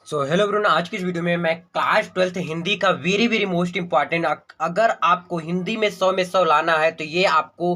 Hello ब्रून, आज की इस वीडियो में मैं क्लास 12th हिंदी का वेरी वेरी मोस्ट इंपॉर्टेंट, अगर आपको हिंदी में 100 लाना है तो ये आपको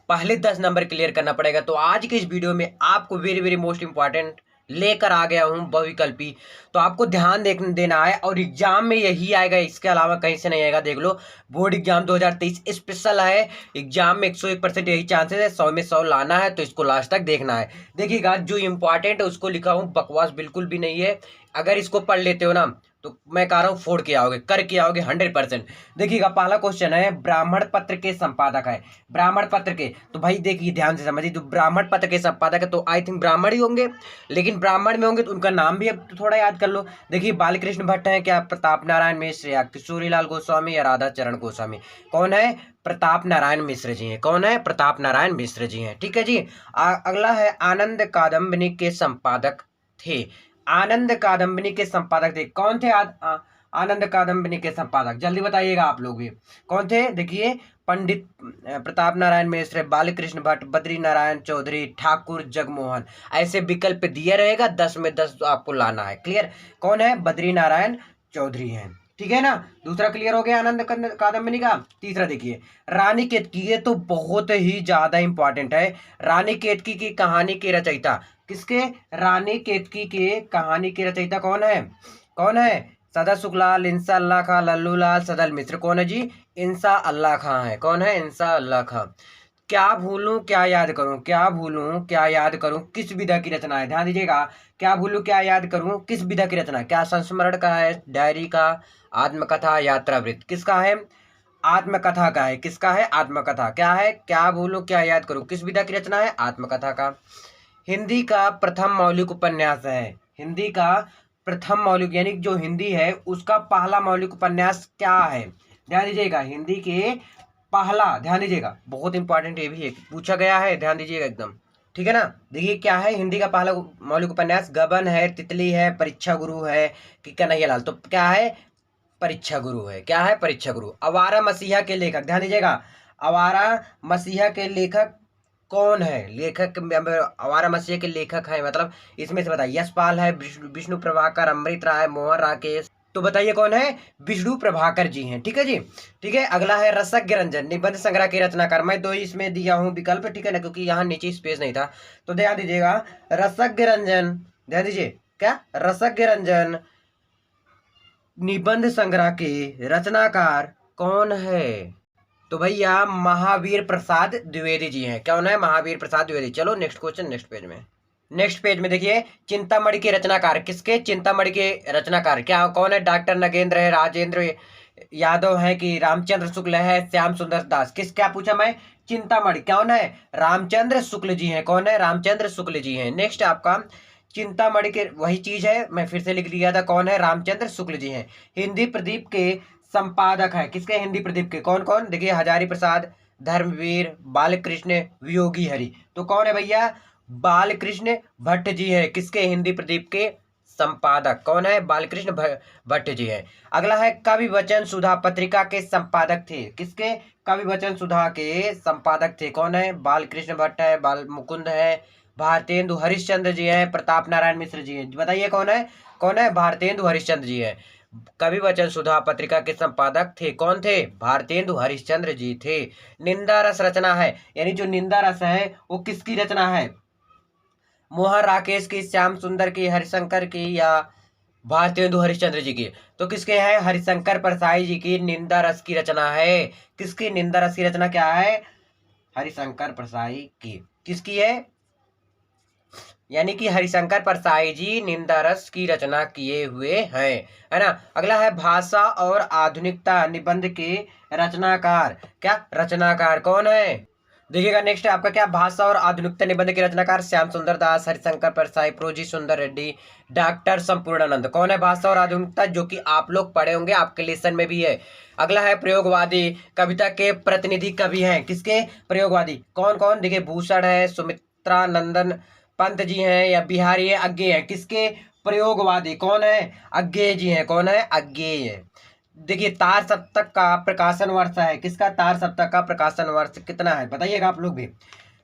पहले 10 नंबर क्लियर करना पड़ेगा। तो आज के इस वीडियो में आपको वेरी वेरी मोस्ट इंपॉर्टेंट लेकर आ गया हूँ बहुविकल्पी। तो आपको ध्यान देना है और एग्जाम में यही आएगा, इसके अलावा कहीं से नहीं आएगा। देख लो, बोर्ड एग्जाम 2023 स्पेशल है। एग्जाम में 101% यही चांसेस है, 100 में 100 लाना है, तो इसको लास्ट तक देखना है। देखिएगा, जो इंपॉर्टेंट है उसको लिखा हूँ, बकवास बिल्कुल भी नहीं है। अगर इसको पढ़ लेते हो ना तो मैं कह रहा हूँ फोड़ के आओगे, करके आओगे 100%। देखिएगा, पहला क्वेश्चन है, ब्राह्मण पत्र के संपादक है। ब्राह्मण पत्र के, तो भाई देखिए ध्यान से समझिए, तो ब्राह्मण पत्र के संपादक है तो आई थिंक ब्राह्मण ही होंगे। लेकिन ब्राह्मण में होंगे तो उनका नाम भी अब तो थोड़ा याद कर लो। देखिए, बालकृष्ण भट्ट है क्या, प्रताप नारायण मिश्र या किशोरीलाल गोस्वामी या राधा चरण गोस्वामी? कौन है? प्रताप नारायण मिश्र जी हैं। कौन है? प्रताप नारायण मिश्र जी हैं। ठीक है जी। अगला है, आनंद कादम्बिनी के संपादक थे। आनंद कादम्बिनी के संपादक थे, कौन थे? आनंद कादम्बिनी के संपादक, जल्दी बताइएगा आप लोग भी कौन थे। देखिए, पंडित प्रताप नारायण मिश्र, बालकृष्ण भट्ट, बद्री नारायण चौधरी, ठाकुर जगमोहन। ऐसे विकल्प दिया रहेगा, 10 में 10 आपको लाना है। क्लियर? कौन है? बद्री नारायण चौधरी हैं। ठीक है ना? दूसरा क्लियर हो गया आनंद कादम्बिनी का। तीसरा देखिए, रानी केतकी, ये तो बहुत ही ज्यादा इंपॉर्टेंट है। रानी केतकी की कहानी के रचयिता किसके? रानी केतकी के कहानी के रचयिता कौन है? कौन है? सदर शुक्लाल, इंसा अल्लाह खां, लल्लूलाल, सदल मिश्र। कौन है जी? इंसा अल्लाह खां है। कौन है? इंसा अल्लाह खां। क्या भूलूं क्या याद करूं, क्या भूलूं क्या याद करूं, किस विधा की रचना है? ध्यान दीजिएगा, क्या भूलूं क्या याद करूं, किस विधा की रचना है? क्या संस्मरण का है, डायरी का, आत्मकथा, यात्रावृत्त? किसका है? आत्मकथा का है। किसका है? आत्मकथा। क्या है? क्या भूलूं क्या याद करूं, किस विधा की रचना है? आत्मकथा का। हिंदी का प्रथम मौलिक उपन्यास है। हिंदी का प्रथम मौलिक, यानी जो हिंदी है उसका पहला मौलिक उपन्यास क्या है? ध्यान दीजिएगा, हिंदी के पहला, ध्यान दीजिएगा, बहुत इंपॉर्टेंट ये भी है, पूछा गया है, ध्यान दीजिएगा एकदम। ठीक है ना? देखिए, क्या है हिंदी का पहला मौलिक उपन्यास? गबन है, तितली है, परीक्षा गुरु है कि कन्हैयालाल? तो क्या है? परीक्षा गुरु है। क्या है? परीक्षा गुरु। आवारा मसीहा के लेखक, ध्यान दीजिएगा, आवारा मसीहा के लेखक कौन है? लेखक आवारा मसीहा के लेखक है, मतलब इसमें से बताइए। यशपाल है, विष्णु प्रभाकर, अमृत राय, मोहन राकेश। तो बताइए कौन है? विष्णु प्रभाकर जी हैं। ठीक है जी। ठीक है। अगला है, रसज्ञ रंजन, निबंध संग्रह के रचनाकार। मैं दो इसमें दिया हूं विकल्प, ठीक है ना, क्योंकि यहाँ नीचे स्पेस नहीं था। तो ध्यान दीजिएगा, रसज्ञ रंजन, ध्यान दीजिए, क्या? रसज्ञ रंजन निबंध संग्रह के रचनाकार कौन है? तो भैया महावीर प्रसाद द्विवेदी जी हैं। कौन है? महावीर प्रसाद द्विवेदी। चलो नेक्स्ट क्वेश्चन, नेक्स्ट पेज में। नेक्स्ट पेज में देखिए, चिंतामणि के रचनाकार किसके? चिंतामणि के रचनाकार क्या कौन है? डॉक्टर नगेंद्र है, राजेंद्र यादव है कि रामचंद्र शुक्ल है, श्याम सुंदर दास? किस, क्या पूछा मैं? चिंतामणि। कौन है? रामचंद्र शुक्ल जी हैं। कौन है? रामचंद्र शुक्ल जी हैं। नेक्स्ट आपका, चिंतामणि के वही चीज है, मैं फिर से लिख लिया था। कौन है? रामचंद्र शुक्ल जी हैं। हिंदी प्रदीप के संपादक है किसके? हिंदी प्रदीप के कौन कौन? देखिए, हजारी प्रसाद, धर्मवीर, बालकृष्ण, वियोगी हरि। तो कौन है भैया? बालकृष्ण भट्ट जी है। किसके? हिंदी प्रदीप के संपादक। कौन है? बालकृष्ण भट्ट जी है। अगला है, कवि वचन सुधा पत्रिका के संपादक थे। किसके? कवि वचन सुधा के संपादक थे। कौन है? बालकृष्ण भट्ट है, बाल मुकुंद है, भारतेंदु हरिश्चंद्र जी हैं, प्रताप नारायण मिश्र जी हैं। बताइए कौन है? कौन है? भारतेंदु हरिश्चंद्र जी हैं। कवि वचन सुधा पत्रिका के संपादक थे। कौन थे? भारतेंदु हरिश्चंद्र जी थे। निंदा रस रचना है, यानी जो निंदा रस है वो किसकी रचना है? मोहन राकेश की, श्याम सुंदर की, हरिशंकर की या भारतेंदु हरिश्चंद्र जी की? तो किसके है? हरिशंकर परसाई जी की निंदा रस की रचना है। किसकी निंदा रस की रचना क्या है? हरिशंकर परसाई की। किसकी है? यानी कि हरिशंकर परसाई जी निंदा रस की रचना किए हुए हैं, है ना? अगला है, भाषा और आधुनिकता निबंध के रचनाकार। क्या रचनाकार कौन है? देखिएगा, नेक्स्ट है आपका क्या? भाषा और आधुनिकता निबंध के रचनाकार श्याम सुंदर दास, हरिशंकर परसाई, प्रोजी सुंदर रेड्डी, डॉक्टर संपूर्णानंद। कौन है? भाषा और आधुनिकता, जो कि आप लोग पढ़े होंगे, आपके लेसन में भी है। अगला है, प्रयोगवादी कविता के प्रतिनिधि कवि हैं। किसके? प्रयोगवादी। कौन कौन? देखिए, भूषण है, सुमित्रा नंदन पंत जी हैं या बिहारी है, अज्ञेय है। किसके? प्रयोगवादी। कौन है? अज्ञेय जी हैं। कौन है? अज्ञेय। देखिए, तार सप्तक का प्रकाशन वर्ष है। किसका? तार सप्तक का प्रकाशन वर्ष कितना है? बताइएगा आप लोग भी।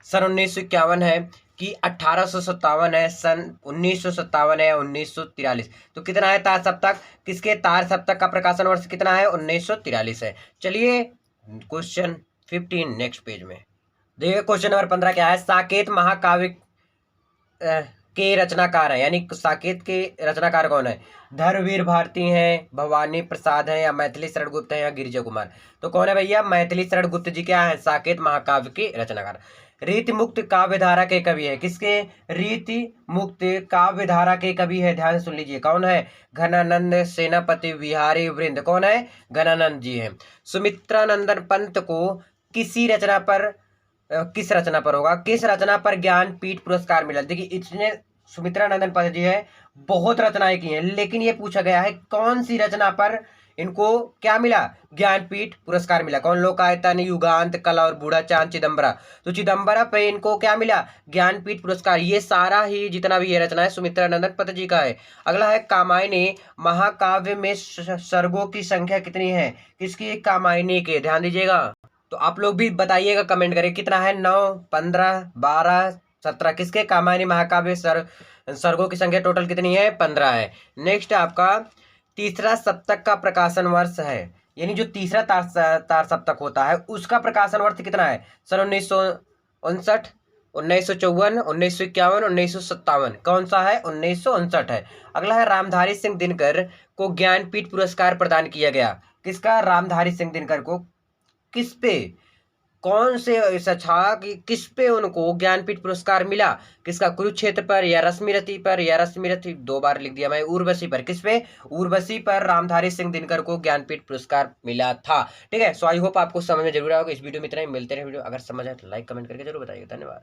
सन 1951 है, कि 1857 है, सन 1957 है या 1943। तो कितना है तार सप्तक, किसके तार सप्तक का प्रकाशन वर्ष कितना है, 1943 है। चलिए क्वेश्चन 15 नेक्स्ट पेज में देखिए। क्वेश्चन नंबर 15 क्या है, साकेत महाकाव्य के रचनाकार है, यानी साकेत के रचनाकार कौन है, धर्मवीर भारती हैं, भवानी प्रसाद हैं, या मैथिली शरण गुप्त हैं, या गिरिजा कुमार। तो कौन है भैया, मैथिली शरण गुप्त जी क्या है, साकेत महाकाव्य के रचनाकार। रीति मुक्त काव्य धारा के कवि है, किसके, रीति मुक्त काव्य धारा के कवि है, ध्यान सुन लीजिए कौन है, घनानंद सेनापति बिहारी वृंद। कौन है, घनानंद जी हैं। सुमित्रा नंदन पंत को किसी रचना पर किस रचना पर होगा, किस रचना पर ज्ञानपीठ पुरस्कार मिला। देखिए इतने सुमित्रा नंदन पंत जी है, बहुत रचनाएं की हैं, लेकिन ये पूछा गया है कौन सी रचना पर इनको क्या मिला, ज्ञानपीठ पुरस्कार मिला। कौन, लोकायतन, युगांत, कला और बूढ़ा चांद, चिदम्बरा। तो चिदम्बरा पे इनको क्या मिला, ज्ञानपीठ पुरस्कार। ये सारा ही जितना भी ये रचना है सुमित्रा नंदन पंत जी का है। अगला है कामायनी महाकाव्य में सर्गों की संख्या कितनी है, किसकी, कामायनी के। ध्यान दीजिएगा, तो आप लोग भी बताइएगा कमेंट करें कितना है, 9, 15, 12, 17। किसके, कामायनी महाकाव्य सर्गों की संख्या टोटल कितनी है, 15 है। नेक्स्ट आपका तीसरा सप्तक का प्रकाशन वर्ष है, यानी जो तीसरा तार सप्तक होता है उसका प्रकाशन वर्ष कितना है, सन 1959, 1954, 1951, 1957। कौन सा है, 1959 है। अगला है रामधारी सिंह दिनकर को ज्ञानपीठ पुरस्कार प्रदान किया गया, किसका, रामधारी सिंह दिनकर को। किस पे, कौन से ऐसा था कि किस पे उनको ज्ञानपीठ पुरस्कार मिला, किसका, कुरुक्षेत्र पर, या रश्मिरथी पर, या रश्मिरथी 2 बार लिख दिया मैं, उर्वशी पर। किस पे, उर्वशी पर रामधारी सिंह दिनकर को ज्ञानपीठ पुरस्कार मिला था। ठीक है, सो आई होप आपको समझ में जरूर आएगा। इस वीडियो में इतना ही, मिलते रहे वीडियो, अगर समझ आए तो लाइक कमेंट करके जरूर बताइएगा। धन्यवाद।